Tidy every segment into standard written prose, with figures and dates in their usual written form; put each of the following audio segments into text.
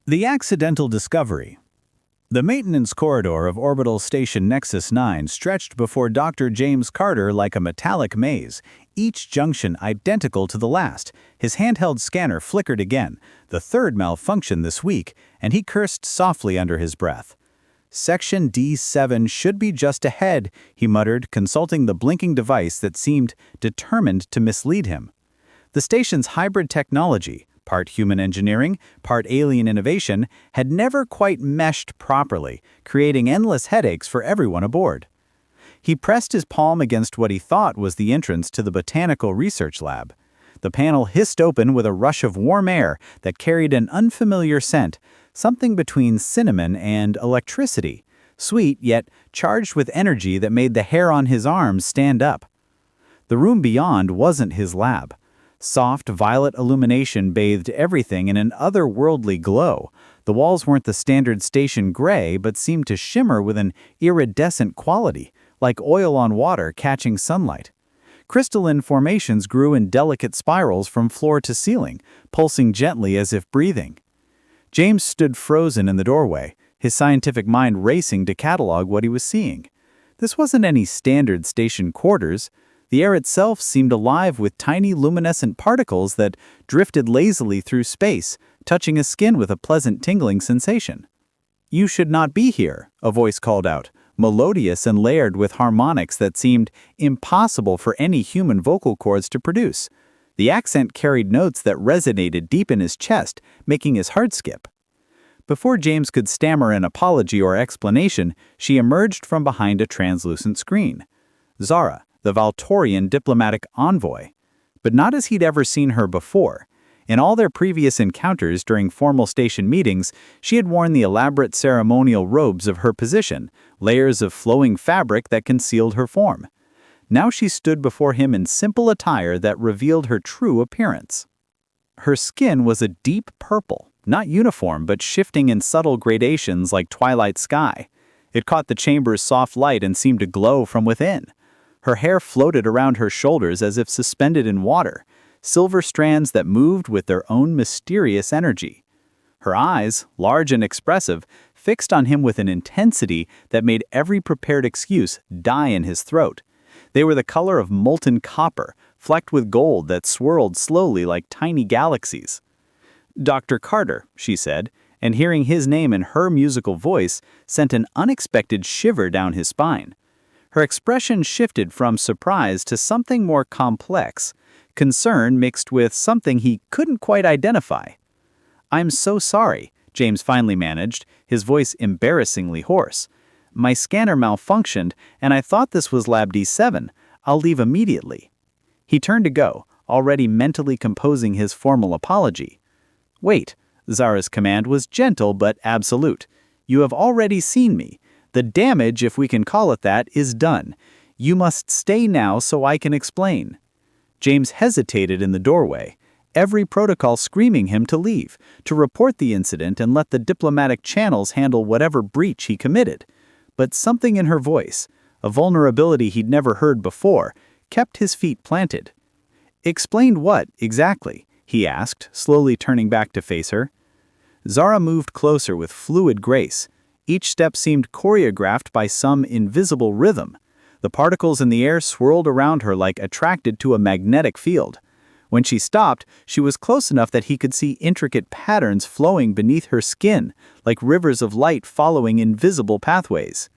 The accidental discovery. The maintenance corridor of Orbital Station Nexus 9 stretched before Dr. James Carter like a metallic maze, each junction identical to the last. His handheld scanner flickered again, the third malfunction this week, and he cursed softly under his breath. Section D7 should be just ahead, he muttered, consulting the blinking device that seemed determined to mislead him. The station's hybrid technology, part human engineering, part alien innovation, had never quite meshed properly, creating endless headaches for everyone aboard. He pressed his palm against what he thought was the entrance to the Botanical Research Lab. The panel hissed open with a rush of warm air that carried an unfamiliar scent, something between cinnamon and electricity, sweet yet charged with energy that made the hair on his arms stand up. The room beyond wasn't his lab. Soft, violet illumination bathed everything in an otherworldly glow. The walls weren't the standard station gray, but seemed to shimmer with an iridescent quality, like oil on water catching sunlight. Crystalline formations grew in delicate spirals from floor to ceiling, pulsing gently as if breathing. James stood frozen in the doorway, his scientific mind racing to catalog what he was seeing. This wasn't any standard station quarters. The air itself seemed alive with tiny luminescent particles that drifted lazily through space, touching his skin with a pleasant tingling sensation. "You should not be here," a voice called out, melodious and layered with harmonics that seemed impossible for any human vocal cords to produce. The accent carried notes that resonated deep in his chest, making his heart skip. Before James could stammer an apology or explanation, she emerged from behind a translucent screen. Zara, the Valtorian diplomatic envoy. But not as he'd ever seen her before. In all their previous encounters during formal station meetings, she had worn the elaborate ceremonial robes of her position, layers of flowing fabric that concealed her form. Now she stood before him in simple attire that revealed her true appearance. Her skin was a deep purple, not uniform but shifting in subtle gradations like twilight sky. It caught the chamber's soft light and seemed to glow from within. Her hair floated around her shoulders as if suspended in water, silver strands that moved with their own mysterious energy. Her eyes, large and expressive, fixed on him with an intensity that made every prepared excuse die in his throat. They were the color of molten copper, flecked with gold that swirled slowly like tiny galaxies. "Dr. Carter," she said, and hearing his name in her musical voice sent an unexpected shiver down his spine. Her expression shifted from surprise to something more complex, concern mixed with something he couldn't quite identify. "I'm so sorry," James finally managed, his voice embarrassingly hoarse. "My scanner malfunctioned, and I thought this was Lab D7. I'll leave immediately." He turned to go, already mentally composing his formal apology. "Wait," Zara's command was gentle but absolute. "You have already seen me. The damage, if we can call it that, is done. You must stay now so I can explain." James hesitated in the doorway, every protocol screaming him to leave, to report the incident and let the diplomatic channels handle whatever breach he committed. But something in her voice, a vulnerability he'd never heard before, kept his feet planted. "Explained what, exactly?" he asked, slowly turning back to face her. Zara moved closer with fluid grace. Each step seemed choreographed by some invisible rhythm. The particles in the air swirled around her like attracted to a magnetic field. When she stopped, she was close enough that he could see intricate patterns flowing beneath her skin, like rivers of light following invisible pathways.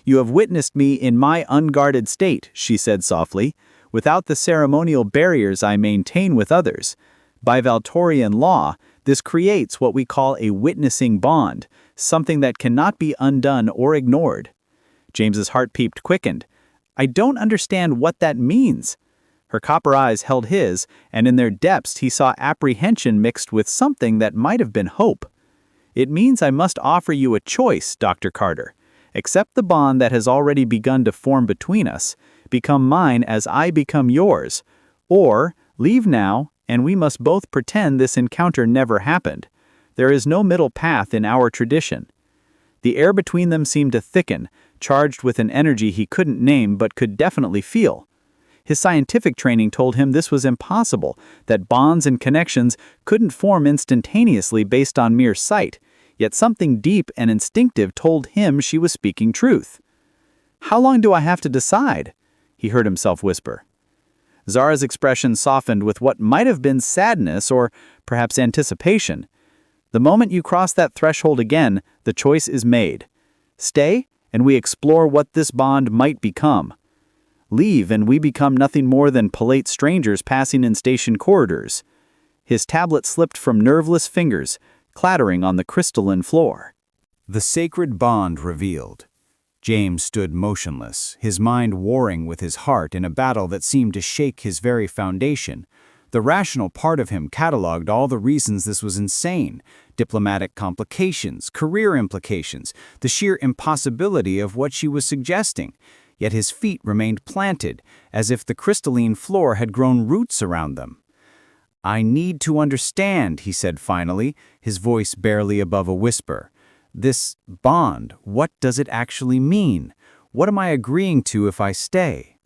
"You have witnessed me in my unguarded state," she said softly, "without the ceremonial barriers I maintain with others. By Valtorian law, this creates what we call a witnessing bond, something that cannot be undone or ignored." James's heart quickened. "I don't understand what that means." Her copper eyes held his, and in their depths he saw apprehension mixed with something that might have been hope. "It means I must offer you a choice, Dr. Carter. Accept the bond that has already begun to form between us, become mine as I become yours, or leave now, and we must both pretend this encounter never happened. There is no middle path in our tradition." The air between them seemed to thicken, charged with an energy he couldn't name but could definitely feel. His scientific training told him this was impossible, that bonds and connections couldn't form instantaneously based on mere sight. yet something deep and instinctive told him she was speaking truth. "How long do I have to decide?" he heard himself whisper. Zara's expression softened with what might have been sadness or perhaps anticipation. "The moment you cross that threshold again, the choice is made. Stay, and we explore what this bond might become. Leave, and we become nothing more than polite strangers passing in station corridors." His tablet slipped from nerveless fingers, clattering on the crystalline floor. The sacred bond revealed. James stood motionless, his mind warring with his heart in a battle that seemed to shake his very foundation. The rational part of him cataloged all the reasons this was insane: diplomatic complications, career implications, the sheer impossibility of what she was suggesting. Yet his feet remained planted, as if the crystalline floor had grown roots around them. "I need to understand," he said finally, his voice barely above a whisper. "This bond, what does it actually mean? What am I agreeing to if I stay?"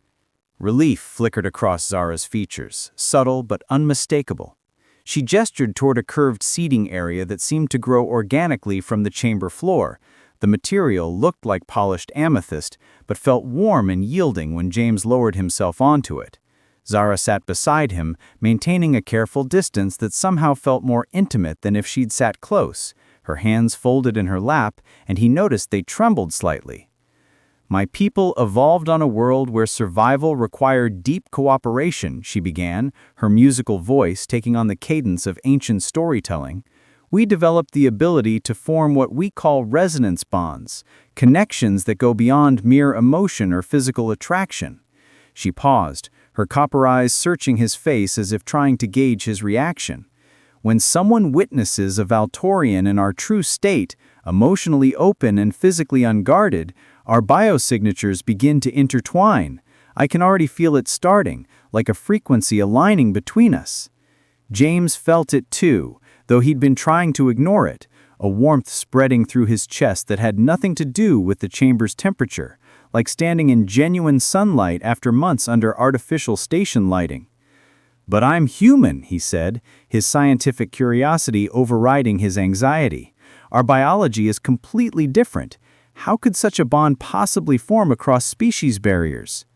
Relief flickered across Zara's features, subtle but unmistakable. She gestured toward a curved seating area that seemed to grow organically from the chamber floor. The material looked like polished amethyst, but felt warm and yielding when James lowered himself onto it. Zara sat beside him, maintaining a careful distance that somehow felt more intimate than if she'd sat close. Her hands folded in her lap, and he noticed they trembled slightly. "My people evolved on a world where survival required deep cooperation," she began, her musical voice taking on the cadence of ancient storytelling. "We developed the ability to form what we call resonance bonds, connections that go beyond mere emotion or physical attraction." She paused, her copper eyes searching his face as if trying to gauge his reaction. "When someone witnesses a Valtorian in our true state, emotionally open and physically unguarded, our biosignatures begin to intertwine. I can already feel it starting, like a frequency aligning between us." James felt it too, though he'd been trying to ignore it, a warmth spreading through his chest that had nothing to do with the chamber's temperature, like standing in genuine sunlight after months under artificial station lighting. "But I'm human," he said, his scientific curiosity overriding his anxiety. "Our biology is completely different. How could such a bond possibly form across species barriers?"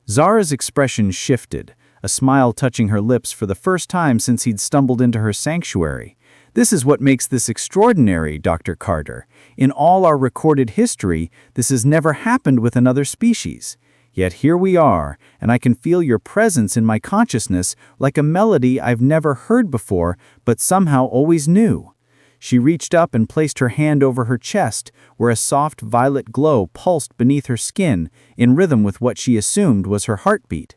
Zara's expression shifted, a smile touching her lips for the first time since he'd stumbled into her sanctuary. "This is what makes this extraordinary, Dr. Carter. In all our recorded history, this has never happened with another species. Yet here we are, and I can feel your presence in my consciousness like a melody I've never heard before, but somehow always knew." She reached up and placed her hand over her chest, where a soft violet glow pulsed beneath her skin, in rhythm with what she assumed was her heartbeat.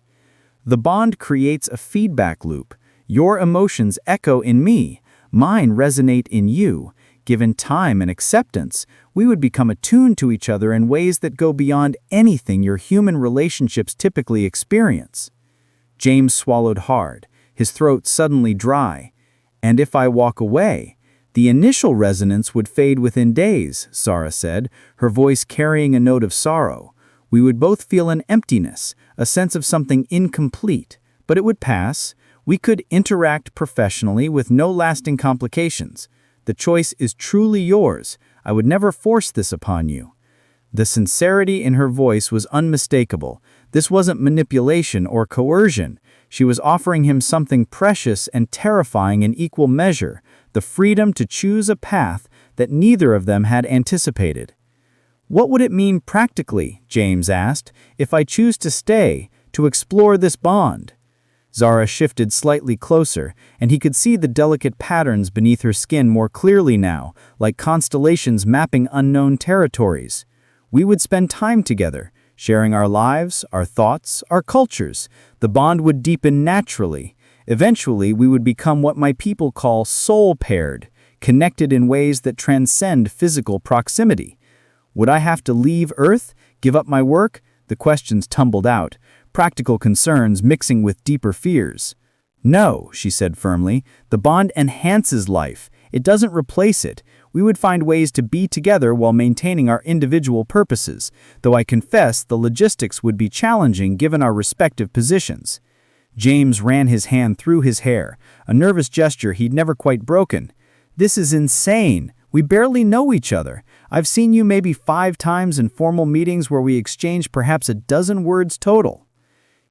"The bond creates a feedback loop. Your emotions echo in me, mine resonate in you. Given time and acceptance, we would become attuned to each other in ways that go beyond anything your human relationships typically experience." James swallowed hard, his throat suddenly dry. "And if I walk away?" "The initial resonance would fade within days," Zara said, her voice carrying a note of sorrow. "We would both feel an emptiness, a sense of something incomplete, but it would pass. We could interact professionally with no lasting complications. The choice is truly yours. I would never force this upon you." The sincerity in her voice was unmistakable. This wasn't manipulation or coercion. She was offering him something precious and terrifying in equal measure, the freedom to choose a path that neither of them had anticipated. "What would it mean practically," James asked, "if I choose to stay, to explore this bond?" Zara shifted slightly closer, and he could see the delicate patterns beneath her skin more clearly now, like constellations mapping unknown territories. "We would spend time together, sharing our lives, our thoughts, our cultures. The bond would deepen naturally. Eventually, we would become what my people call soul-paired, connected in ways that transcend physical proximity." Would I have to leave Earth, give up my work? The questions tumbled out, practical concerns mixing with deeper fears. "No," she said firmly, "the bond enhances life. It doesn't replace it. We would find ways to be together while maintaining our individual purposes, though I confess the logistics would be challenging given our respective positions." James ran his hand through his hair, a nervous gesture he'd never quite broken. "This is insane. We barely know each other. I've seen you maybe 5 times in formal meetings where we exchange perhaps a dozen words total."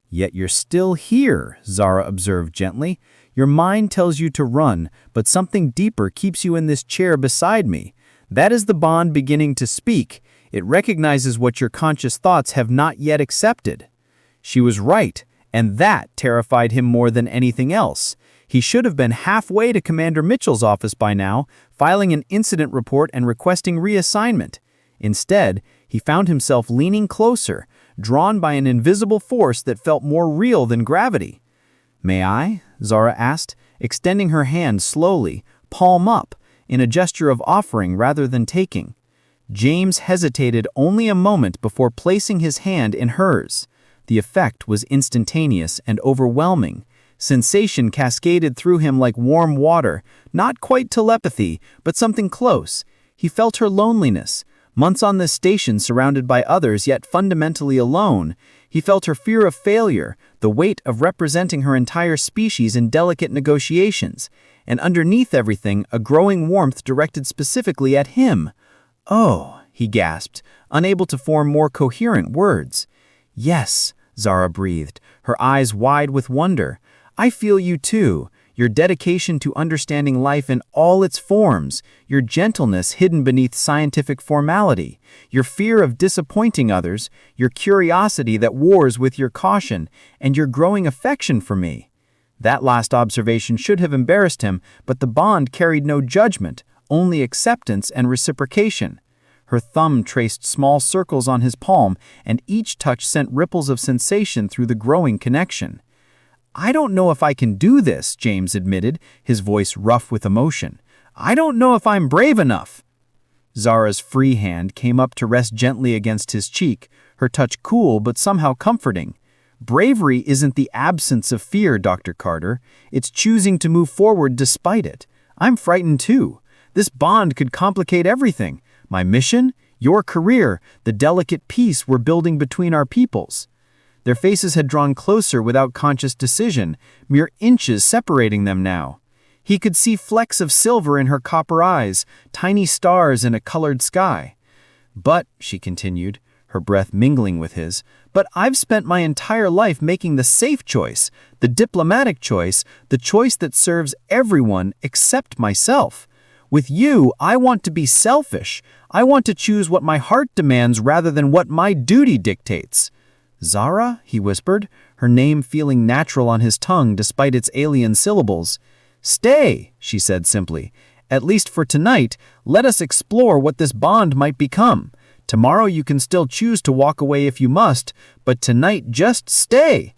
"Yet you're still here," Zara observed gently. "Your mind tells you to run, but something deeper keeps you in this chair beside me. That is the bond beginning to speak. It recognizes what your conscious thoughts have not yet accepted." She was right, and that terrified him more than anything else. He should have been halfway to Commander Mitchell's office by now, filing an incident report and requesting reassignment. Instead, he found himself leaning closer, drawn by an invisible force that felt more real than gravity. "May I?" Zara asked, extending her hand slowly, palm up, in a gesture of offering rather than taking. James hesitated only a moment before placing his hand in hers. The effect was instantaneous and overwhelming. Sensation cascaded through him like warm water, not quite telepathy, but something close. He felt her loneliness. Months on this station surrounded by others yet fundamentally alone. He felt her fear of failure, the weight of representing her entire species in delicate negotiations, and underneath everything, a growing warmth directed specifically at him. "Oh," he gasped, unable to form more coherent words. "Yes," Zara breathed, her eyes wide with wonder. "I feel you too. Your dedication to understanding life in all its forms, your gentleness hidden beneath scientific formality, your fear of disappointing others, your curiosity that wars with your caution, and your growing affection for me." That last observation should have embarrassed him, but the bond carried no judgment, only acceptance and reciprocation. Her thumb traced small circles on his palm, and each touch sent ripples of sensation through the growing connection. "I don't know if I can do this," James admitted, his voice rough with emotion. "I don't know if I'm brave enough." Zara's free hand came up to rest gently against his cheek, her touch cool but somehow comforting. "Bravery isn't the absence of fear, Dr. Carter. It's choosing to move forward despite it. I'm frightened too. This bond could complicate everything. My mission, your career, the delicate peace we're building between our peoples." Their faces had drawn closer without conscious decision, mere inches separating them now. He could see flecks of silver in her copper eyes, tiny stars in a colored sky. "But," she continued, her breath mingling with his, "but I've spent my entire life making the safe choice, the diplomatic choice, the choice that serves everyone except myself. With you, I want to be selfish. I want to choose what my heart demands rather than what my duty dictates." "Zara?" he whispered, her name feeling natural on his tongue despite its alien syllables. "Stay," she said simply. "At least for tonight, let us explore what this bond might become. Tomorrow you can still choose to walk away if you must, but tonight just stay."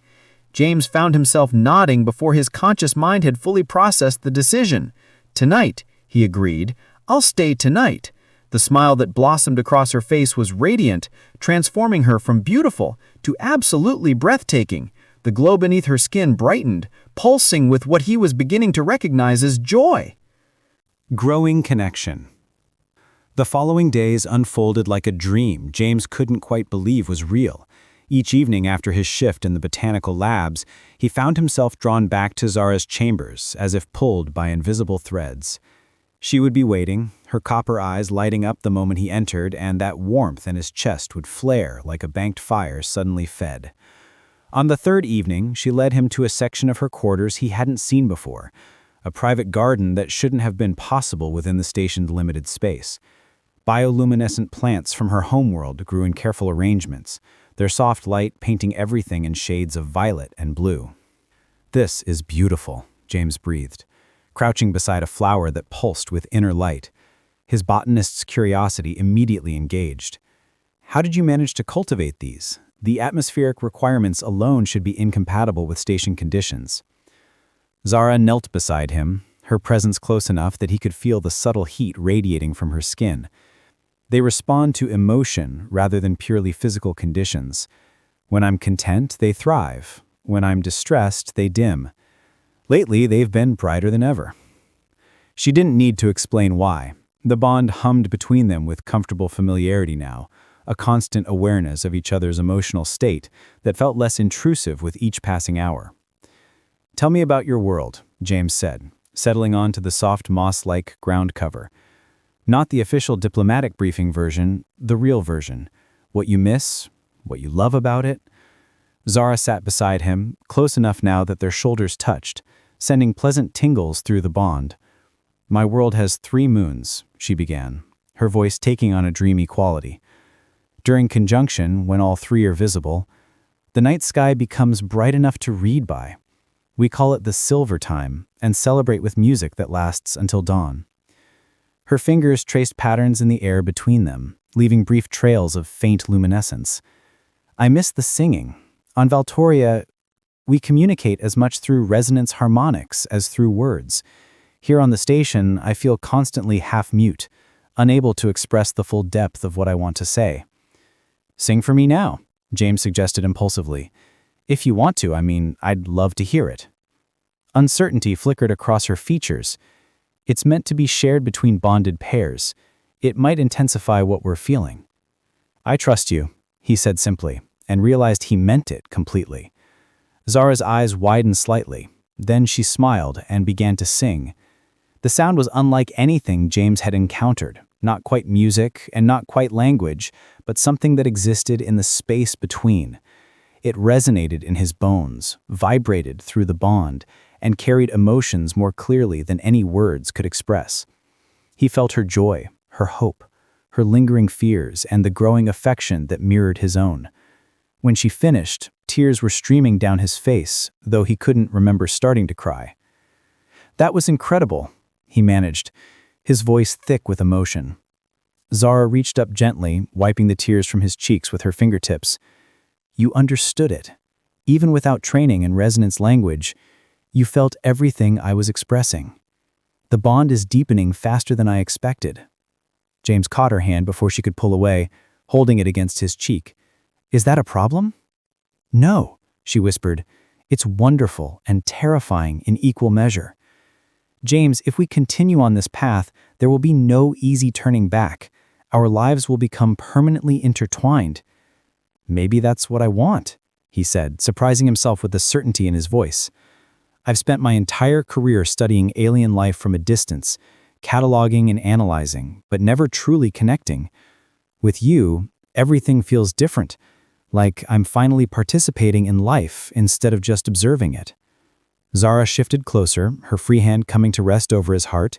James found himself nodding before his conscious mind had fully processed the decision. "Tonight," he agreed. "I'll stay tonight." The smile that blossomed across her face was radiant, transforming her from beautiful to absolutely breathtaking. The glow beneath her skin brightened, pulsing with what he was beginning to recognize as joy. Growing connection. The following days unfolded like a dream James couldn't quite believe was real. Each evening after his shift in the botanical labs, he found himself drawn back to Zara's chambers, as if pulled by invisible threads. She would be waiting, her copper eyes lighting up the moment he entered, and that warmth in his chest would flare like a banked fire suddenly fed. On the third evening, she led him to a section of her quarters he hadn't seen before, a private garden that shouldn't have been possible within the station's limited space. Bioluminescent plants from her homeworld grew in careful arrangements, their soft light painting everything in shades of violet and blue. "This is beautiful," James breathed, crouching beside a flower that pulsed with inner light. His botanist's curiosity immediately engaged. "How did you manage to cultivate these? The atmospheric requirements alone should be incompatible with station conditions." Zara knelt beside him, her presence close enough that he could feel the subtle heat radiating from her skin. "They respond to emotion rather than purely physical conditions. When I'm content, they thrive. When I'm distressed, they dim. Lately, they've been brighter than ever." She didn't need to explain why. The bond hummed between them with comfortable familiarity now, a constant awareness of each other's emotional state that felt less intrusive with each passing hour. "Tell me about your world," James said, settling onto the soft moss-like ground cover. Not the official diplomatic briefing version, the real version. What you miss, what you love about it. Zara sat beside him, close enough now that their shoulders touched, sending pleasant tingles through the bond. My world has 3 moons, she began, her voice taking on a dreamy quality. During conjunction, when all 3 are visible, the night sky becomes bright enough to read by. We call it the silver time and celebrate with music that lasts until dawn. Her fingers traced patterns in the air between them, leaving brief trails of faint luminescence. I miss the singing. On Valtoria, we communicate as much through resonance harmonics as through words. Here on the station, I feel constantly half-mute, unable to express the full depth of what I want to say. "Sing for me now," James suggested impulsively. "If you want to, I'd love to hear it." Uncertainty flickered across her features. It's meant to be shared between bonded pairs. It might intensify what we're feeling. "I trust you," he said simply, and realized he meant it completely. Zara's eyes widened slightly. Then she smiled and began to sing. The sound was unlike anything James had encountered, not quite music and not quite language, but something that existed in the space between. It resonated in his bones, vibrated through the bond, and carried emotions more clearly than any words could express. He felt her joy, her hope, her lingering fears, and the growing affection that mirrored his own. When she finished, tears were streaming down his face, though he couldn't remember starting to cry. "That was incredible," he managed, his voice thick with emotion. Zara reached up gently, wiping the tears from his cheeks with her fingertips. "You understood it. Even without training in resonance language, you felt everything I was expressing. The bond is deepening faster than I expected." James caught her hand before she could pull away, holding it against his cheek. "Is that a problem?" "No," she whispered. "It's wonderful and terrifying in equal measure. James, if we continue on this path, there will be no easy turning back. Our lives will become permanently intertwined." "Maybe that's what I want," he said, surprising himself with the certainty in his voice. "I've spent my entire career studying alien life from a distance, cataloging and analyzing, but never truly connecting. With you, everything feels different, like I'm finally participating in life instead of just observing it." Zara shifted closer, her free hand coming to rest over his heart.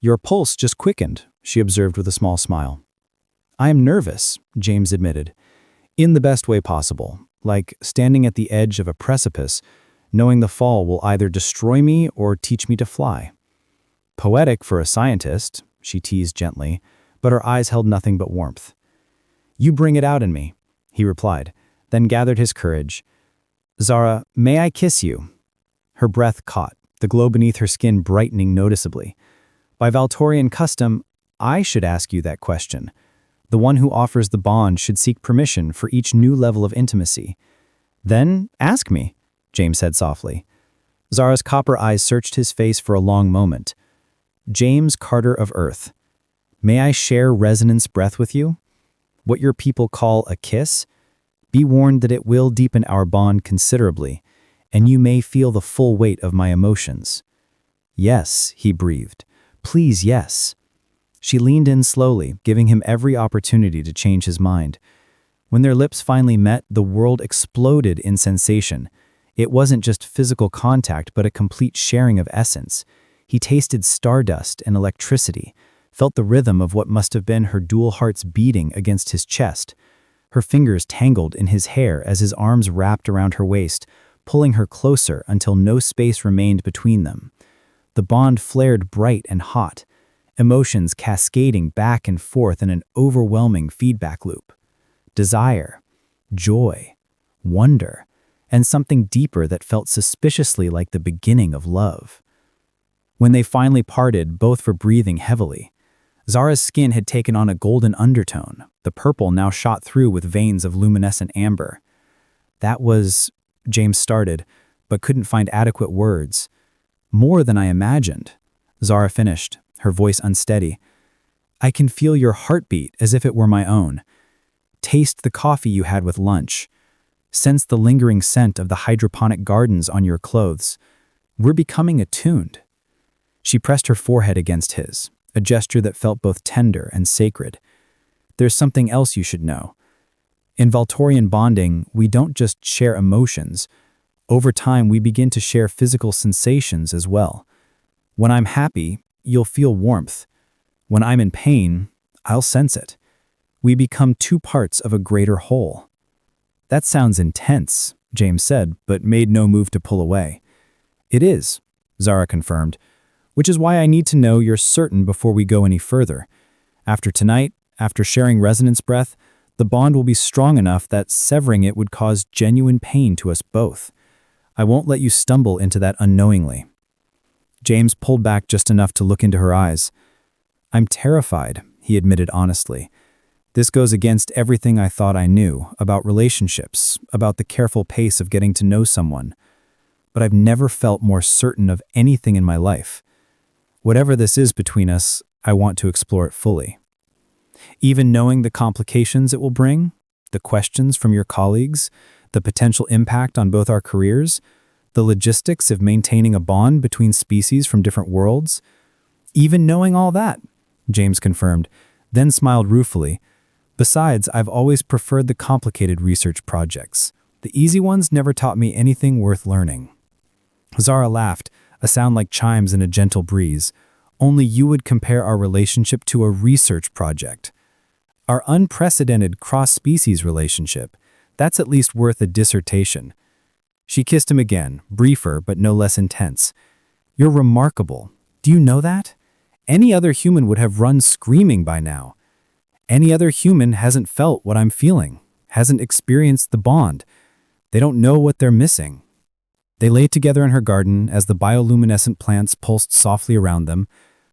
"Your pulse just quickened," she observed with a small smile. "I am nervous," James admitted, "in the best way possible, like standing at the edge of a precipice, knowing the fall will either destroy me or teach me to fly." "Poetic for a scientist," she teased gently, but her eyes held nothing but warmth. "You bring it out in me," he replied, then gathered his courage. "Zara, may I kiss you?" Her breath caught, the glow beneath her skin brightening noticeably. "By Valtorian custom, I should ask you that question. The one who offers the bond should seek permission for each new level of intimacy." "Then ask me," James said softly. Zara's copper eyes searched his face for a long moment. "James Carter of Earth, may I share resonance breath with you? What your people call a kiss? Be warned that it will deepen our bond considerably, and you may feel the full weight of my emotions." "Yes," he breathed. "Please, yes." She leaned in slowly, giving him every opportunity to change his mind. When their lips finally met, the world exploded in sensation. It wasn't just physical contact, but a complete sharing of essence. He tasted stardust and electricity, felt the rhythm of what must have been her dual hearts beating against his chest. Her fingers tangled in his hair as his arms wrapped around her waist, pulling her closer until no space remained between them. The bond flared bright and hot, emotions cascading back and forth in an overwhelming feedback loop. Desire, joy, wonder, and something deeper that felt suspiciously like the beginning of love. When they finally parted, both were breathing heavily. Zara's skin had taken on a golden undertone, the purple now shot through with veins of luminescent amber. "That was," James started, but couldn't find adequate words. "More than I imagined," Zara finished, her voice unsteady. "I can feel your heartbeat as if it were my own. Taste the coffee you had with lunch. Sense the lingering scent of the hydroponic gardens on your clothes. We're becoming attuned." She pressed her forehead against his, a gesture that felt both tender and sacred. There's something else you should know. In Valtorian bonding, we don't just share emotions. Over time, we begin to share physical sensations as well. When I'm happy, you'll feel warmth. When I'm in pain, I'll sense it. We become two parts of a greater whole. That sounds intense, James said, but made no move to pull away. It is, Zara confirmed, which is why I need to know you're certain before we go any further. After tonight, after sharing resonance breath, the bond will be strong enough that severing it would cause genuine pain to us both. I won't let you stumble into that unknowingly. James pulled back just enough to look into her eyes. I'm terrified, he admitted honestly. This goes against everything I thought I knew about relationships, about the careful pace of getting to know someone. But I've never felt more certain of anything in my life. Whatever this is between us, I want to explore it fully. Even knowing the complications it will bring, the questions from your colleagues, the potential impact on both our careers, the logistics of maintaining a bond between species from different worlds. Even knowing all that, James confirmed, then smiled ruefully. Besides, I've always preferred the complicated research projects. The easy ones never taught me anything worth learning. Zara laughed, a sound like chimes in a gentle breeze. Only you would compare our relationship to a research project. Our unprecedented cross-species relationship, that's at least worth a dissertation. She kissed him again, briefer but no less intense. You're remarkable. Do you know that? Any other human would have run screaming by now. Any other human hasn't felt what I'm feeling, hasn't experienced the bond. They don't know what they're missing. They lay together in her garden as the bioluminescent plants pulsed softly around them,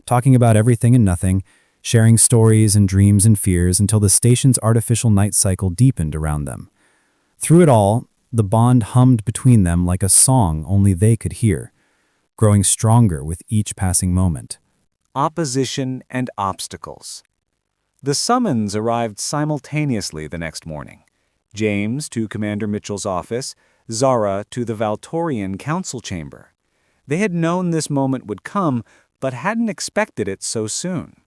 talking about everything and nothing, sharing stories and dreams and fears until the station's artificial night cycle deepened around them. Through it all, the bond hummed between them like a song only they could hear, growing stronger with each passing moment. Opposition and obstacles. The summons arrived simultaneously the next morning. James to Commander Mitchell's office, Zara to the Valtorian council chamber. They had known this moment would come, but hadn't expected it so soon.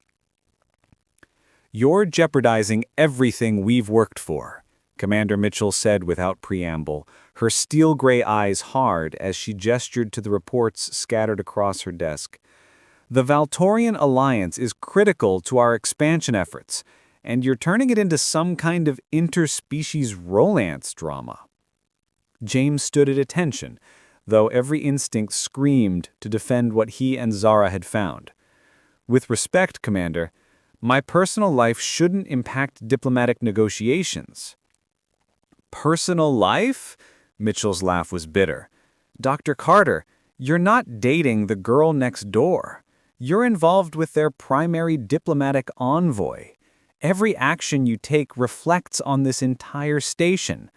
"You're jeopardizing everything we've worked for," Commander Mitchell said without preamble, her steel-gray eyes hard as she gestured to the reports scattered across her desk. "The Valtorian alliance is critical to our expansion efforts, and you're turning it into some kind of interspecies romance drama." James stood at attention, though every instinct screamed to defend what he and Zara had found. "With respect, Commander, my personal life shouldn't impact diplomatic negotiations." "Personal life?" Mitchell's laugh was bitter. "Dr. Carter, you're not dating the girl next door. You're involved with their primary diplomatic envoy. Every action you take reflects on this entire station.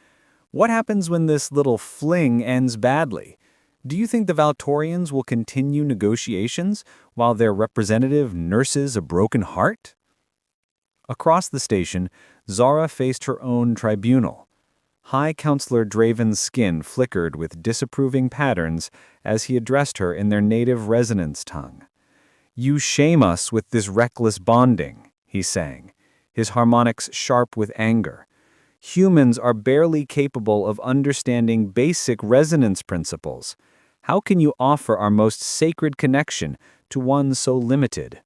What happens when this little fling ends badly? Do you think the Valtorians will continue negotiations while their representative nurses a broken heart?" Across the station, Zara faced her own tribunal. High Counselor Draven's skin flickered with disapproving patterns as he addressed her in their native resonance tongue. "You shame us with this reckless bonding," he sang, his harmonics sharp with anger. "Humans are barely capable of understanding basic resonance principles. How can you offer our most sacred connection to one so limited?"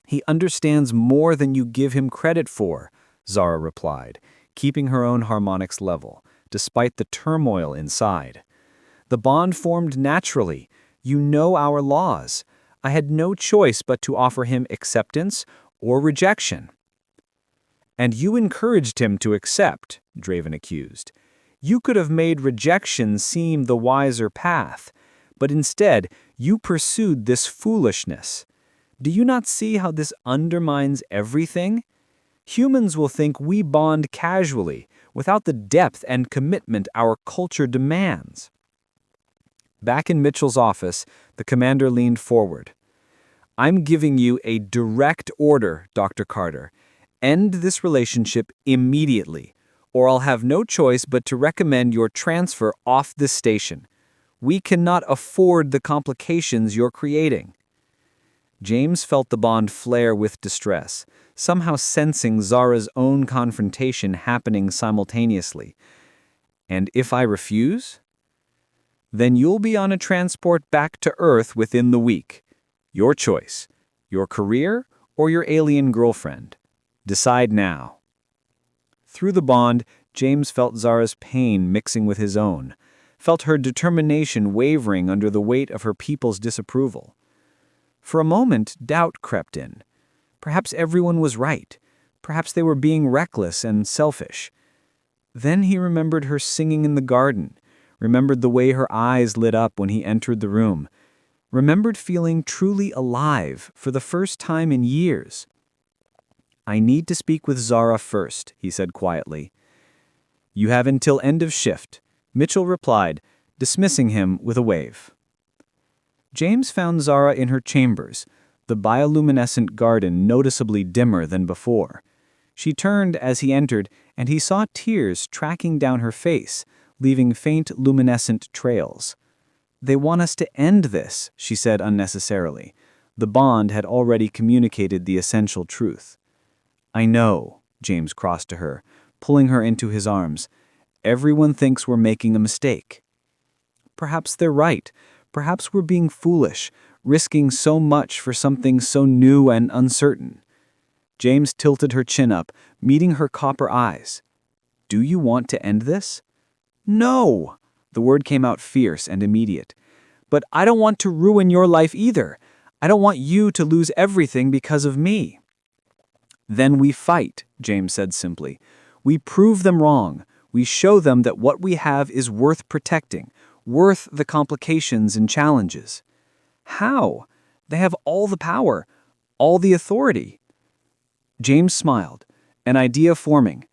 "He understands more than you give him credit for," Zara replied, keeping her own harmonics level, despite the turmoil inside. "The bond formed naturally. You know our laws. I had no choice but to offer him acceptance or rejection." "And you encouraged him to accept," Draven accused. "You could have made rejection seem the wiser path, but instead you pursued this foolishness. Do you not see how this undermines everything? Humans will think we bond casually, without the depth and commitment our culture demands." Back in Mitchell's office, the commander leaned forward. "I'm giving you a direct order, Dr. Carter. End this relationship immediately, or I'll have no choice but to recommend your transfer off this station. We cannot afford the complications you're creating." James felt the bond flare with distress, somehow sensing Zara's own confrontation happening simultaneously. And if I refuse? Then you'll be on a transport back to Earth within the week. Your choice. Your career or your alien girlfriend. Decide now. Through the bond, James felt Zara's pain mixing with his own, felt her determination wavering under the weight of her people's disapproval. For a moment, doubt crept in. Perhaps everyone was right. Perhaps they were being reckless and selfish. Then he remembered her singing in the garden, remembered the way her eyes lit up when he entered the room, remembered feeling truly alive for the first time in years. "I need to speak with Zara first," he said quietly. "You have until end of shift," Mitchell replied, dismissing him with a wave. James found Zara in her chambers, the bioluminescent garden noticeably dimmer than before. She turned as he entered, and he saw tears tracking down her face, leaving faint luminescent trails. "They want us to end this," she said unnecessarily. The bond had already communicated the essential truth. "I know," James crossed to her, pulling her into his arms. "Everyone thinks we're making a mistake." "Perhaps they're right. Perhaps we're being foolish, risking so much for something so new and uncertain." James tilted her chin up, meeting her copper eyes. "Do you want to end this?" "No!" The word came out fierce and immediate. "But I don't want to ruin your life either. I don't want you to lose everything because of me." "Then we fight," James said simply. "We prove them wrong. We show them that what we have is worth protecting, worth the complications and challenges." "How? They have all the power, all the authority." James smiled, an idea forming.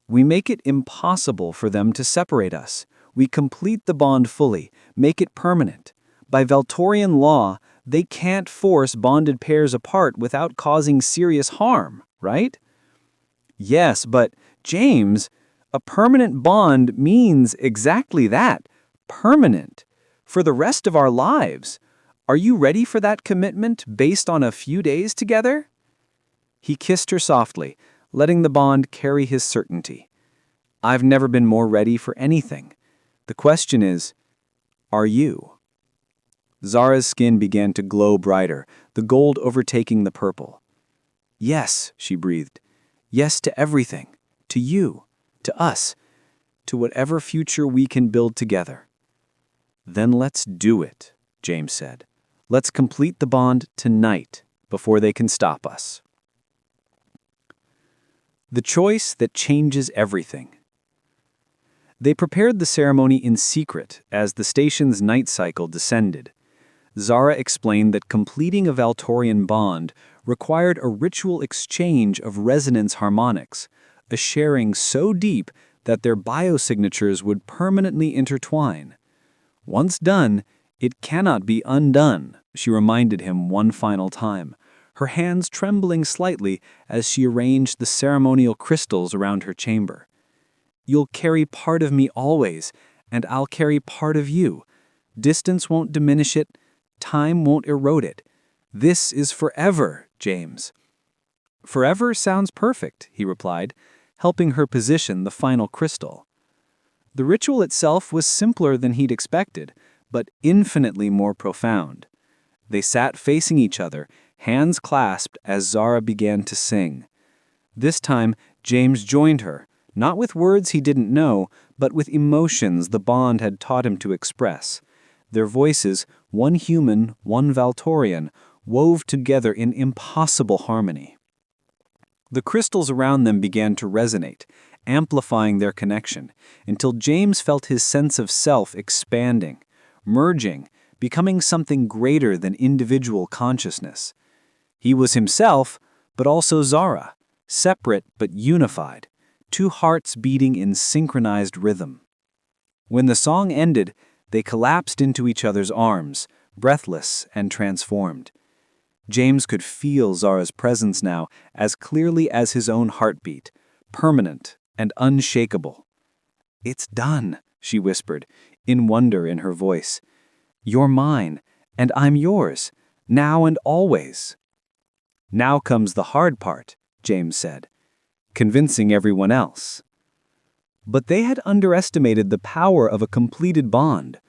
"We make it impossible for them to separate us. We complete the bond fully, make it permanent. By Valtorian law, they can't force bonded pairs apart without causing serious harm, right?" "Yes, but, James, a permanent bond means exactly that. Permanent. For the rest of our lives. Are you ready for that commitment based on a few days together?" He kissed her softly, letting the bond carry his certainty. "I've never been more ready for anything. The question is, are you?" Zara's skin began to glow brighter, the gold overtaking the purple. "Yes," she breathed. "Yes to everything. To you. To us. To whatever future we can build together." "Then let's do it," James said. "Let's complete the bond tonight, before they can stop us." The choice that changes everything. They prepared the ceremony in secret as the station's night cycle descended. Zara explained that completing a Valtorian bond required a ritual exchange of resonance harmonics, a sharing so deep that their biosignatures would permanently intertwine. "Once done, it cannot be undone," she reminded him one final time, her hands trembling slightly as she arranged the ceremonial crystals around her chamber. "You'll carry part of me always, and I'll carry part of you. Distance won't diminish it, time won't erode it. This is forever, James." "Forever sounds perfect," he replied, helping her position the final crystal. The ritual itself was simpler than he'd expected, but infinitely more profound. They sat facing each other, hands clasped as Zara began to sing. This time, James joined her, not with words he didn't know, but with emotions the bond had taught him to express. Their voices, one human, one Valtorian, wove together in impossible harmony. The crystals around them began to resonate, amplifying their connection, until James felt his sense of self expanding, merging, becoming something greater than individual consciousness. He was himself, but also Zara, separate but unified, two hearts beating in synchronized rhythm. When the song ended, they collapsed into each other's arms, breathless and transformed. James could feel Zara's presence now as clearly as his own heartbeat, permanent and unshakable. "It's done," she whispered, in wonder in her voice. "You're mine, and I'm yours. now and always." "Now comes the hard part," James said, "convincing everyone else." But they had underestimated the power of a completed bond.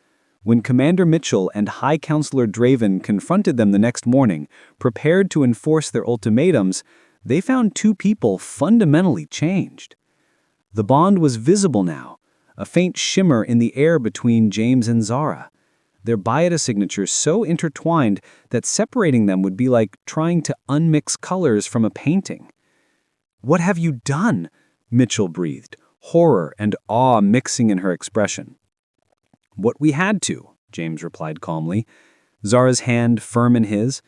When Commander Mitchell and High Counselor Draven confronted them the next morning, prepared to enforce their ultimatums, they found two people fundamentally changed. The bond was visible now, a faint shimmer in the air between James and Zara. Their biota signatures so intertwined that separating them would be like trying to unmix colors from a painting. "What have you done?" Mitchell breathed, horror and awe mixing in her expression. "What we had to," James replied calmly, Zara's hand firm in his.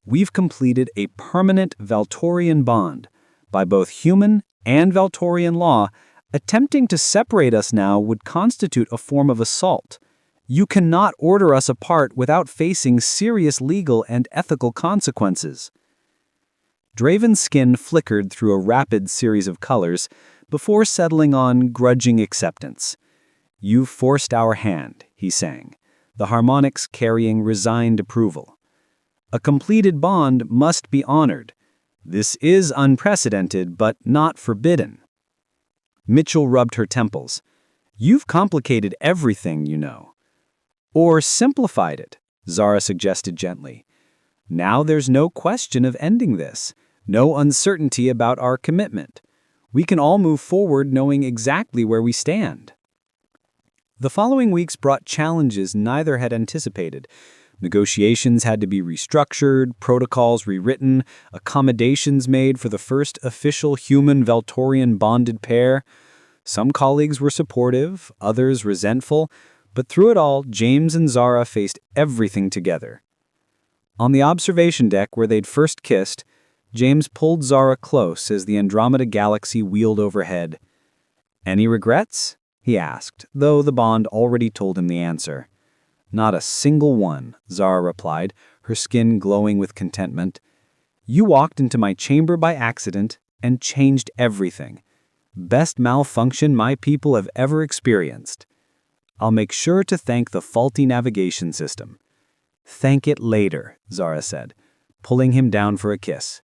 "We've completed a permanent Valtorian bond. By both human and Valtorian law, attempting to separate us now would constitute a form of assault. You cannot order us apart without facing serious legal and ethical consequences." Draven's skin flickered through a rapid series of colors before settling on grudging acceptance. "You've forced our hand," he sang, the harmonics carrying resigned approval. "A completed bond must be honored. This is unprecedented, but not forbidden." Mitchell rubbed her temples. "You've complicated everything, you know." "Or simplified it," Zara suggested gently. "Now there's no question of ending this, no uncertainty about our commitment. We can all move forward knowing exactly where we stand." The following weeks brought challenges neither had anticipated. Negotiations had to be restructured, protocols rewritten, accommodations made for the first official human-Valtorian bonded pair. Some colleagues were supportive, others resentful, but through it all, James and Zara faced everything together. On the observation deck where they'd first kissed, James pulled Zara close as the Andromeda galaxy wheeled overhead. "Any regrets?" he asked, though the bond already told him the answer. "Not a single one," Zara replied, her skin glowing with contentment. "You walked into my chamber by accident and changed everything. Best malfunction my people have ever experienced. I'll make sure to thank the faulty navigation system." "Thank it later," Zara said, pulling him down for a kiss.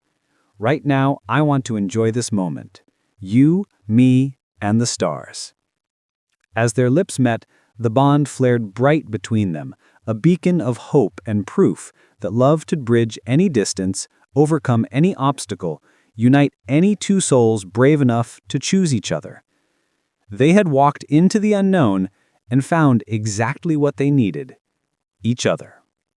"Right now, I want to enjoy this moment. You, me, and the stars." As their lips met, the bond flared bright between them, a beacon of hope and proof that love could bridge any distance, overcome any obstacle, unite any two souls brave enough to choose each other. They had walked into the unknown and found exactly what they needed: each other.